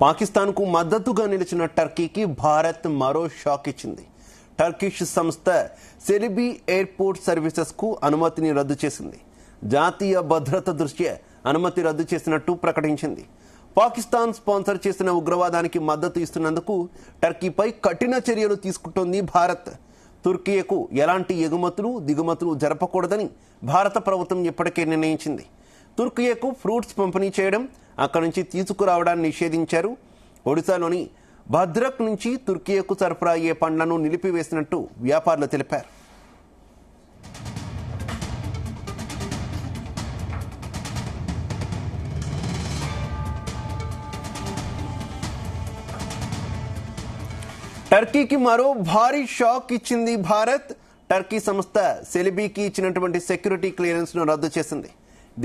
పాకిస్తాన్కు మద్దతుగా నిలిచిన టర్కీకి భారత్ మరో షాక్ ఇచ్చింది. టర్కిష్ సంస్థ సెలిబీ ఎయిర్పోర్ట్ సర్వీసెస్కు అనుమతిని రద్దు చేసింది. జాతీయ భద్రత దృష్ట్యా అనుమతి రద్దు చేసినట్టు ప్రకటించింది. పాకిస్తాన్ స్పాన్సర్ చేసిన ఉగ్రవాదానికి మద్దతు ఇస్తున్నందుకు టర్కీపై కఠిన చర్యలు తీసుకుంటోంది భారత్. తుర్కియకు ఎలాంటి ఎగుమతులు దిగుమతులు జరపకూడదని భారత ప్రభుత్వం ఇప్పటికే నిర్ణయించింది. తుర్కియకు ఫ్రూట్స్ పంపిణీ చేయడం, అక్కడి నుంచి తీసుకురావడాన్ని నిషేధించారు. ఒడిశాలోని భద్రక్ నుంచి తుర్కియకు సరఫరా అయ్యే పండ్లను నిలిపివేసినట్టు వ్యాపారులు తెలిపారు. టర్కీకి మరో భారీ షాక్ ఇచ్చింది భారత్. టర్కీ సంస్థ సెలిబీకి ఇచ్చినటువంటి సెక్యూరిటీ క్లియరెన్స్ ను రద్దు చేసింది.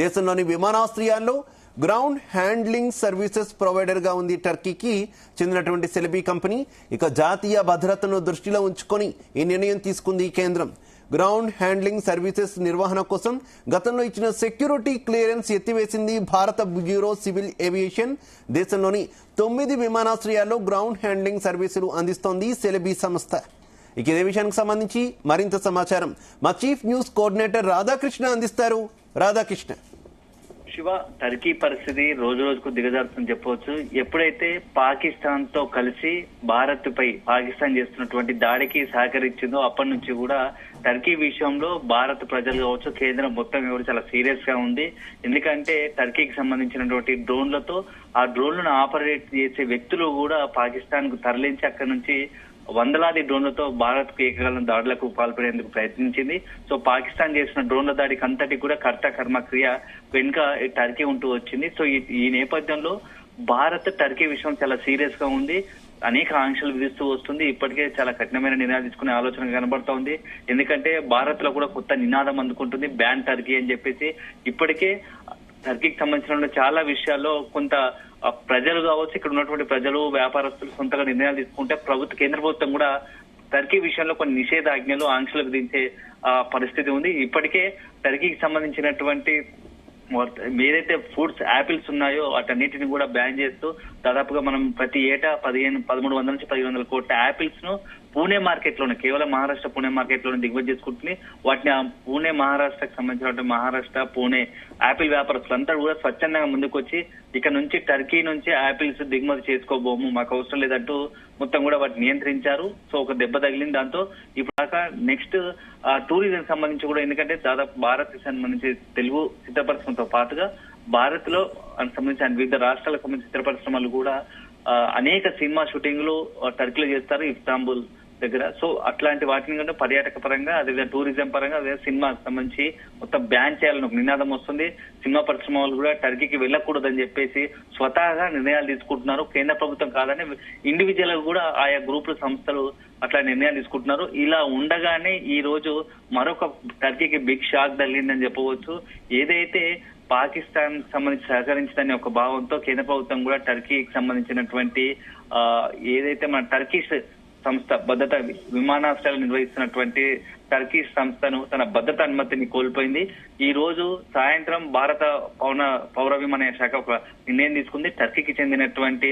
దేశంలోని విమానాశ్రయాల్లో గ్రౌండ్ హ్యాండ్లింగ్ సర్వీసెస్ ప్రొవైడర్ గా ఉంది టర్కీకి చెందినటువంటి సెలిబీ కంపెనీ. ఇక జాతీయ భద్రతను దృష్టిలో ఉంచుకొని ఈ నిర్ణయం తీసుకుంది కేంద్రం. గ్రౌండ్ హ్యాండ్లింగ్ సర్వీసెస్ నిర్వహణ కోసం గతంలో ఇచ్చిన సెక్యూరిటీ క్లియరెన్స్ ఎత్తివేసింది భారత బ్యూరో సివిల్ ఏవియేషన్. దేశంలోని 9 విమానాశ్రయాల్లో గ్రౌండ్ హ్యాండ్లింగ్ సర్వీసులు అందిస్తోంది సెలిబీ సంస్థ. ఇక ఇదే విషయానికి సంబంధించి మరింత సమాచారం మా చీఫ్ న్యూస్ కోఆర్డినేటర్ రాధాకృష్ణ అందిస్తారు. రాధాకృష్ణ. శివ, టర్కీ పరిస్థితి రోజు రోజుకు దిగజారుతుందని చెప్పవచ్చు. ఎప్పుడైతే పాకిస్తాన్ తో కలిసి భారత్ పై పాకిస్తాన్ చేస్తున్నటువంటి దాడికి సహకరించిందో అప్పటి నుంచి కూడా టర్కీ విషయంలో భారత ప్రజలు కావచ్చు, కేంద్రం మొత్తం ఎవరు చాలా సీరియస్ గా ఉంది. ఎందుకంటే టర్కీకి సంబంధించినటువంటి డ్రోన్లతో ఆ డ్రోన్లను ఆపరేట్ చేసే వ్యక్తులు కూడా పాకిస్తాన్ కు తరలించి అక్కడి నుంచి వందలాది డ్రోన్లతో భారత్ కు ఏకకాలం దాడులకు పాల్పడేందుకు ప్రయత్నించింది. సో పాకిస్తాన్ చేసిన డ్రోన్ల దాడికి అంతటి కూడా కర్మక్రియ వెనుక టర్కీ ఉంటూ వచ్చింది. సో ఈ నేపథ్యంలో భారత్ టర్కీ విషయం చాలా సీరియస్ గా ఉంది. అనేక ఆంక్షలు విధిస్తూ వస్తుంది. ఇప్పటికే చాలా కఠినమైన నిర్ణయాలు తీసుకునే ఆలోచన కనబడుతోంది. ఎందుకంటే భారత్ లో కూడా కొత్త నినాదం అందుకుంటుంది, బ్యాన్ టర్కీ అని చెప్పేసి. ఇప్పటికే టర్కీకి సంబంధించిన చాలా విషయాల్లో కొంత ప్రజలు కావచ్చు, ఇక్కడ ఉన్నటువంటి ప్రజలు వ్యాపారస్తులు సొంతగా నిర్ణయాలు తీసుకుంటే కేంద్ర ప్రభుత్వం కూడా టర్కీ విషయంలో కొన్ని నిషేధాజ్ఞలు ఆంక్షలు విధించే పరిస్థితి ఉంది. ఇప్పటికే టర్కీకి సంబంధించినటువంటి ఏదైతే ఫ్రూట్స్ యాపిల్స్ ఉన్నాయో వాటన్నిటిని కూడా బ్యాన్ చేస్తూ దాదాపుగా మనం ప్రతి ఏటా 1300 నుంచి 1500 కోట్ల యాపిల్స్ ను పూణే మార్కెట్ లోనే, కేవలం మహారాష్ట్ర పూణే మార్కెట్ లోనే దిగుమతి చేసుకుంటుంది. వాటిని పూణే మహారాష్ట్రకు సంబంధించిన మహారాష్ట్ర పూణే యాపిల్ వ్యాపారస్తులంతా కూడా స్వచ్ఛందంగా ముందుకొచ్చి ఇక్కడ నుంచి టర్కీ నుంచి యాపిల్స్ దిగుమతి చేసుకోబోము, మాకు అవసరం లేదంటూ మొత్తం కూడా వాటిని నియంత్రించారు. సో ఒక దెబ్బ తగిలింది. దాంతో ఇప్పుడు దాకా నెక్స్ట్ టూరిజం సంబంధించి కూడా, ఎందుకంటే దాదాపు భారత్ సంబంధించి తెలుగు చిత్ర పరిశ్రమతో పాటుగా భారత్ లో సంబంధించిన వివిధ రాష్ట్రాలకు సంబంధించిన చిత్ర పరిశ్రమలు కూడా అనేక సినిమా షూటింగ్లు టర్కీలో చేస్తారు, ఇస్తాంబుల్ దగ్గర. సో అట్లాంటి వాటిని కంటే పర్యాటక పరంగా, అదేవిధంగా టూరిజం పరంగా, అదే సినిమాకి సంబంధించి మొత్తం బ్యాన్ చేయాలని ఒక నినాదం వస్తుంది. సినిమా పరిశ్రమ వాళ్ళు కూడా టర్కీకి వెళ్ళకూడదని చెప్పేసి స్వతహాగా నిర్ణయాలు తీసుకుంటున్నారు. కేంద్ర ప్రభుత్వం కాదని ఇండివిజువల్ కూడా ఆయా గ్రూపుల సంస్థలు అట్లా నిర్ణయాలు తీసుకుంటున్నారు. ఇలా ఉండగానే ఈ రోజు మరొక టర్కీకి బిగ్ షాక్ తగిలిందని చెప్పవచ్చు. ఏదైతే పాకిస్తాన్ సంబంధించి సహకరించదని ఒక భావంతో కేంద్ర ప్రభుత్వం కూడా టర్కీకి సంబంధించినటువంటి ఏదైతే మన టర్కిష్ సంస్థ భద్రత విమానాశ్రయాలు నిర్వహిస్తున్నటువంటి టర్కీ సంస్థను తన భద్రత అనుమతిని కోల్పోయింది. ఈ రోజు సాయంత్రం భారత పౌర విమానయాన శాఖ ఒక నిర్ణయం తీసుకుంది. టర్కీకి చెందినటువంటి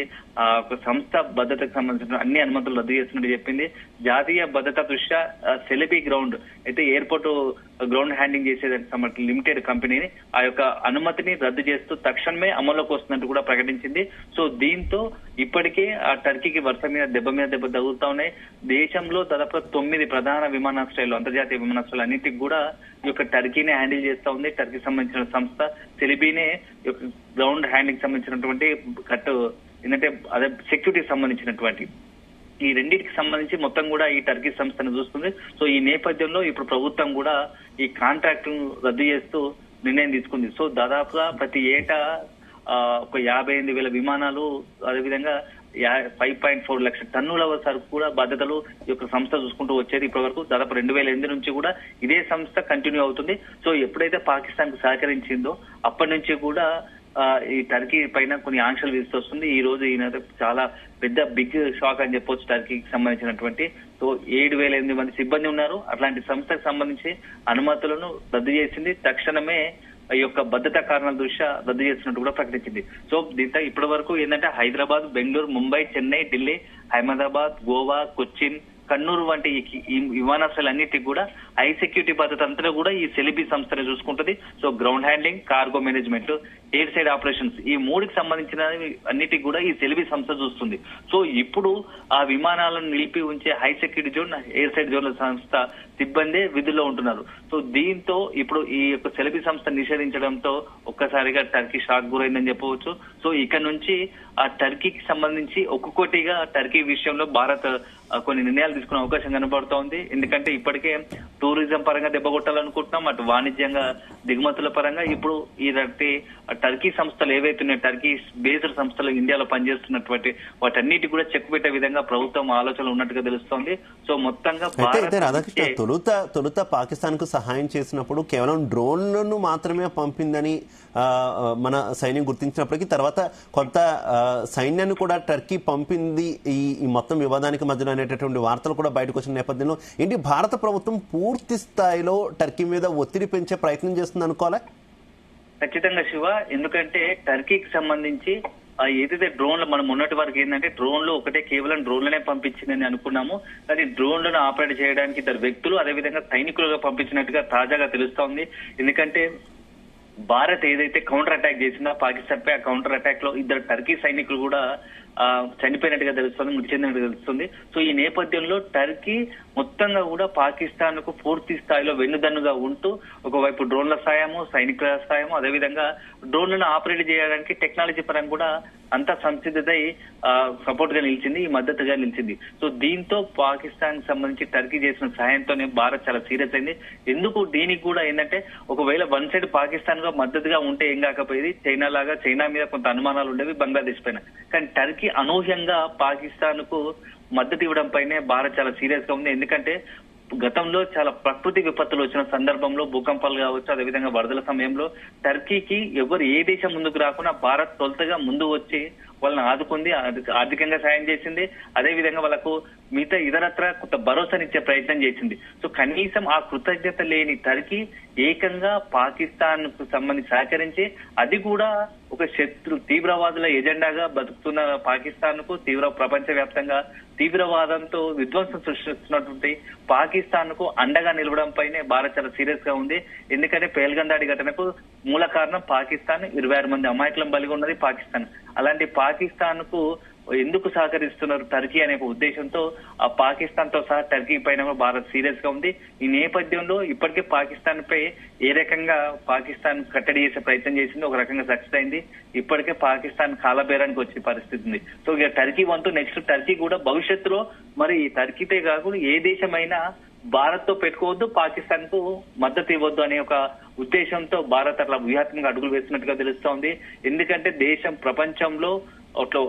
ఒక సంస్థ భద్రతకు సంబంధించిన అన్ని అనుమతులు రద్దు చేస్తున్నట్టు చెప్పింది. జాతీయ భద్రత దృష్ట్యా సెలిబీ గ్రౌండ్ అయితే ఎయిర్పోర్ట్ గ్రౌండ్ హ్యాండింగ్ చేసేదానికి సంబంధించిన లిమిటెడ్ కంపెనీని ఆ యొక్క అనుమతిని రద్దు చేస్తూ తక్షణమే అమల్లోకి వస్తున్నట్టు కూడా ప్రకటించింది. సో దీంతో ఇప్పటికే ఆ టర్కీకి వరుస మీద దెబ్బ తగులుతా ఉన్నాయి. దేశంలో దాదాపు 9 ప్రధాన విమానాశ్రయాలు, అంతర్జాతీయ విమానాశ్రయాలు అన్నిటికి కూడా ఈ యొక్క టర్కీనే హ్యాండిల్ చేస్తా ఉంది. టర్కీకి సంబంధించిన సంస్థ సెలిబీనే గ్రౌండ్ హ్యాండింగ్ సంబంధించినటువంటి ఏంటంటే అదే సెక్యూరిటీకి సంబంధించినటువంటి ఈ రెండింటికి సంబంధించి మొత్తం కూడా ఈ టర్కీ సంస్థను చూస్తుంది. సో ఈ నేపథ్యంలో ఇప్పుడు ప్రభుత్వం కూడా ఈ కాంట్రాక్ట్ రద్దు చేస్తూ నిర్ణయం తీసుకుంది. సో దాదాపుగా ప్రతి ఏటా ఒక 58,000 విమానాలు, అదేవిధంగా 5.4 లక్షల టన్నుల సరుకు కూడా బాధ్యతలు ఈ యొక్క సంస్థ చూసుకుంటూ వచ్చేది. ఇప్పటి వరకు దాదాపు 2008 నుంచి కూడా ఇదే సంస్థ కంటిన్యూ అవుతుంది. సో ఎప్పుడైతే పాకిస్తాన్ కు సహకరించిందో అప్పటి నుంచి కూడా ఈ టర్కీ పైన కొన్ని ఆంక్షలు విధిస్తూ వస్తుంది. ఈ రోజు ఈయన చాలా పెద్ద బిగ్ షాక్ అని చెప్పొచ్చు టర్కీకి సంబంధించినటువంటి. సో 7,008 మంది సిబ్బంది ఉన్నారు. అట్లాంటి సంస్థకు సంబంధించి అనుమతులను రద్దు చేసింది. తక్షణమే ఈ యొక్క భద్రతా కారణాల దృష్ట్యా రద్దు చేస్తున్నట్టు కూడా ప్రకటించింది. సో దీంతో ఇప్పటి వరకు ఏంటంటే హైదరాబాద్, బెంగళూరు, ముంబై, చెన్నై, ఢిల్లీ, అహ్మదాబాద్, గోవా, కొచ్చిన్, కన్నూరు వంటి ఈ విమానాశ్రయాలన్నిటికీ కూడా హై సెక్యూరిటీ భద్రత అంతా కూడా ఈ సెలిబీ సంస్థనే చూసుకుంటుంది. So ground handling, cargo management, air side operations ఈ మూడుకి సంబంధించిన అన్నిటికి కూడా ఈ సెలిబీ సంస్థ చూస్తుంది. సో ఇప్పుడు ఆ విమానాలను నిలిపి ఉంచే high security zone, air side జోన్ల సంస్థ సిబ్బందే విధుల్లో ఉంటున్నారు. సో దీంతో ఇప్పుడు ఈ యొక్క సెలిబీ సంస్థ నిషేధించడంతో ఒక్కసారిగా టర్కీ షాక్ గురైందని చెప్పవచ్చు. సో ఇక నుంచి ఆ టర్కీకి సంబంధించి ఒక్కొక్కటిగా టర్కీ విషయంలో భారత్ కొన్ని నిర్ణయాలు తీసుకునే అవకాశం కనబడుతోంది. ఎందుకంటే ఇప్పటికే టూరిజం పరంగా దెబ్బ కొట్టాలనుకుంటున్నాం, అటు వాణిజ్యంగా దిగుమతుల పరంగా ఇప్పుడు ఈ టర్కీ సంస్థలు ఏవైతున్నాయో, టర్కీ బేస్డ్ సంస్థలు ఇండియాలో పనిచేస్తున్నటువంటి వాటన్నిటి కూడా చెక్ పెట్టే విధంగా ప్రభుత్వం ఆలోచనలు ఉన్నట్టుగా తెలుస్తోంది. సో మొత్తంగా తొలుత పాకిస్తాన్ కు సహాయం చేసినప్పుడు కేవలం డ్రోన్లను మాత్రమే పంపిందని మన సైన్యం గుర్తించినప్పటికీ తర్వాత కొంత సైన్యాన్ని కూడా టర్కీ పంపింది ఈ మొత్తం వివాదానికి మధ్యలో అనేటటువంటి వార్తలు కూడా బయటకు వచ్చిన నేపథ్యంలో ఏంటి భారత ప్రభుత్వం పూర్తి స్థాయిలో టర్కీ మీద ఒత్తిడి పెంచే ప్రయత్నం చేస్తుంది అనుకోవాలా? ఖచ్చితంగా శివ, ఎందుకంటే టర్కీకి సంబంధించి ఏదైతే డ్రోన్లు మనం మొన్నటి వరకు ఏంటంటే డ్రోన్లు ఒకటే కేవలం డ్రోన్లనే పంపించిందని అనుకున్నాము. కానీ డ్రోన్లను ఆపరేట్ చేయడానికి ఇద్దరు వ్యక్తులు అదేవిధంగా సైనికులుగా పంపించినట్టుగా తాజాగా తెలుస్తోంది. ఎందుకంటే భారత్ ఏదైతే కౌంటర్ అటాక్ చేసిందో పాకిస్తాన్ పై, ఆ కౌంటర్ అటాక్ లో ఇద్దరు టర్కీ సైనికులు కూడా చనిపోయినట్టుగా తెలుస్తుంది, మృతి చెందినట్టుగా తెలుస్తుంది. సో ఈ నేపథ్యంలో టర్కీ మొత్తంగా కూడా పాకిస్తాన్ కు పూర్తి స్థాయిలో వెన్నుదన్నుగా ఉంటూ ఒకవైపు డ్రోన్ల సాయము, సైనికుల సాయము, అదేవిధంగా డ్రోన్లను ఆపరేట్ చేయడానికి టెక్నాలజీ పరంగా కూడా అంతా సంసిద్ధతై సపోర్ట్ గా నిలిచింది, ఈ మద్దతుగా నిలిచింది. సో దీంతో పాకిస్తాన్ సంబంధించి టర్కీ చేసిన సహాయంతోనే భారత్ చాలా సీరియస్ అయింది. ఎందుకు దీనికి కూడా ఏంటంటే ఒకవేళ వన్ సైడ్ పాకిస్తాన్ గా మద్దతుగా ఉంటే ఏం కాకపోయేది, చైనా లాగా చైనా మీద కొంత అనుమానాలు ఉండేవి బంగ్లాదేశ్ పైన. కానీ టర్కీ అనూహ్యంగా పాకిస్తాన్ కు మద్దతు ఇవ్వడం పైనే భారత్ చాలా సీరియస్ గా ఉంది. ఎందుకంటే గతంలో చాలా ప్రకృతి విపత్తులు వచ్చిన సందర్భంలో, భూకంపాలు కావచ్చు, అదేవిధంగా వరదల సమయంలో టర్కీకి ఎవరు ఏ దేశం ముందుకు రాకుండా భారత్ తొలుతగా ముందు వచ్చి వాళ్ళని ఆదుకుంది, ఆర్థికంగా సాయం చేసింది, అదేవిధంగా వాళ్ళకు మిగతా ఇతరత్ర కొంత భరోసానిచ్చే ప్రయత్నం చేసింది. సో కనీసం ఆ కృతజ్ఞత లేని టర్కీ ఏకంగా పాకిస్తాన్ కు సంబంధించి సహకరించి, అది కూడా ఒక తీవ్రవాదుల ఎజెండాగా బతుకుతున్న పాకిస్తాన్ కు ప్రపంచ వ్యాప్తంగా తీవ్రవాదంతో విధ్వంసం సృష్టిస్తున్నటువంటి పాకిస్తాన్ కు అండగా నిలవడం పైనే భారత్ చాలా సీరియస్ గా ఉంది. ఎందుకంటే పేల్గం దాడి ఘటనకు మూల కారణం పాకిస్తాన్, 26 మంది అమాయకులను బలిగా ఉన్నది పాకిస్తాన్. అలాంటి పాకిస్తాన్ కు ఎందుకు సహకరిస్తున్నారు టర్కీ అనే ఉద్దేశంతో ఆ పాకిస్తాన్ తో సహా టర్కీ పైన భారత్ సీరియస్ గా ఉంది. ఈ నేపథ్యంలో ఇప్పటికే పాకిస్తాన్ పై ఏ రకంగా పాకిస్తాన్ కట్టడి చేసే ప్రయత్నం చేసింది, ఒక రకంగా సక్సెస్ అయింది. ఇప్పటికే పాకిస్తాన్ కాలబేరానికి వచ్చే పరిస్థితి ఉంది. సో ఇక టర్కీ వంతు నెక్స్ట్ టర్కీ కూడా భవిష్యత్తులో మరి టర్కీతే కాకుండా ఏ దేశమైనా భారత్ తో పెట్టుకోవద్దు, పాకిస్తాన్ కు మద్దతు ఇవ్వద్దు అనే ఒక ఉద్దేశంతో భారత్ అట్లా వ్యూహాత్మక అడుగులు వేస్తున్నట్టుగా తెలుస్తోంది. ఎందుకంటే దేశం ప్రపంచంలో అట్లా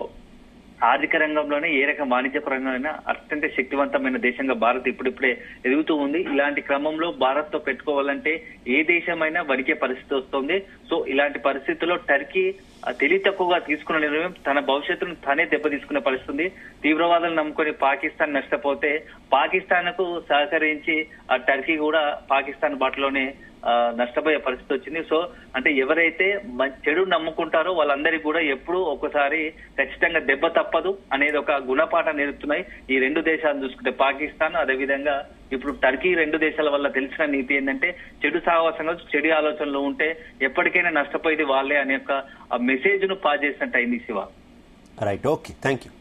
ఆర్థిక రంగంలోనే ఏ రకం వాణిజ్య పరంగా అత్యంత శక్తివంతమైన దేశంగా భారత్ ఇప్పుడిప్పుడే ఎదుగుతూ ఉంది. ఇలాంటి క్రమంలో భారత్ తో పెట్టుకోవాలంటే ఏ దేశమైనా వణికే పరిస్థితి వస్తుంది. సో ఇలాంటి పరిస్థితుల్లో టర్కీ తెలివి తక్కువగా తీసుకున్న నిర్ణయం తన భవిష్యత్తును తానే దెబ్బతీసుకునే పరిస్థితుంది. తీవ్రవాదులను నమ్ముకొని పాకిస్తాన్ నష్టపోతే పాకిస్తాన్ కు సహకరించి ఆ టర్కీ కూడా పాకిస్తాన్ బాటలోనే నష్టపోయే పరిస్థితి వచ్చింది. సో అంటే ఎవరైతే చెడు నమ్ముకుంటారో వాళ్ళందరికీ కూడా ఎప్పుడూ ఒకసారి ఖచ్చితంగా దెబ్బ తప్పదు అనేది ఒక గుణపాఠం నేర్పుతున్నాయి ఈ రెండు దేశాలు చూసుకుంటే, పాకిస్తాన్ అదేవిధంగా ఇప్పుడు టర్కీ. రెండు దేశాల వల్ల తెలిసిన నీతి ఏంటంటే చెడు సాహసంగా చెడు ఆలోచనలు ఉంటే ఎప్పటికైనా నష్టపోయేది వాళ్ళే అనే ఒక మెసేజ్ ను పాస్ చేసినట్టు అయింది Shiva. Right, okay, thank you.